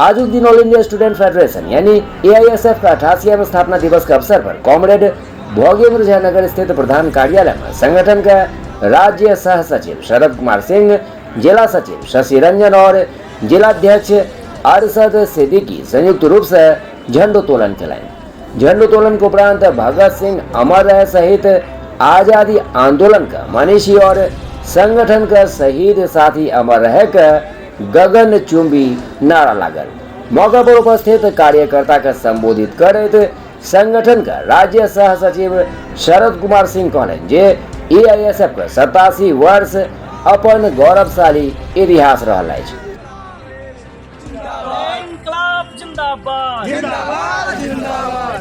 आज उस दिन ऑल इंडिया स्टूडेंट फेडरेशन यानी AISF का 88वां स्थापना दिवस के अवसर पर कॉमरेड भोगेंद्र जयनगर स्थित प्रधान कार्यालय में संगठन का राज्य सह सचिव शरद कुमार सिंह, जिला सचिव शशि रंजन और जिलाध्यक्ष अरशद सिद्दीकी संयुक्त रूप से झंडोत्तोलन चलाए। झंडोत्तोलन के उपरांत भगत सिंह अमर रहे सहित आजादी आंदोलन का मनीषी और संगठन का शहीद साथी अमर रहे का गगन चुंबी नारा लागल। मौका पर उपस्थित कार्यकर्ता का संबोधित करते संगठन का राज्य सह सचिव शरद कुमार सिंह कहले जे AISF का 87 वर्ष अपन गौरवशाली इतिहास रहल अछि। जिंदाबाद जिंदाबाद जिंदाबाद जिंदाबाद